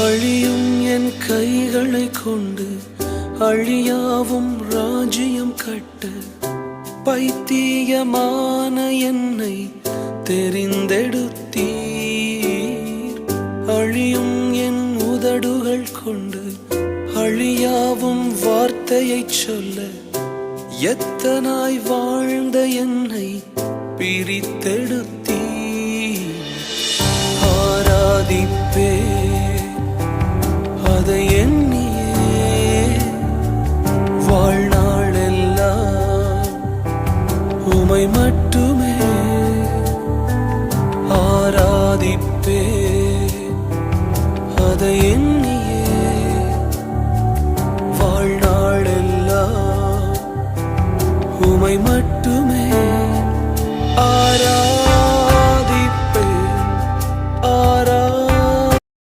அழியும் என் கைகளை கொண்டு அழியாவும் ராஜ்யம் கட்ட பைத்தியமான என்னை தெரிந்தெடுத்தீர். அழியும் என் உதடுகள் கொண்டு அழியாவும் வார்த்தையை சொல்ல எத்தனாய் வாழ்ந்த என்னை பிரித்தெடுத்தீர். ஆராதிப்பே அதை எண்ணியே வாழ்நாளெல்லாம் உமை மட்டுமே ஆராதிப்பே அதை எண்ணி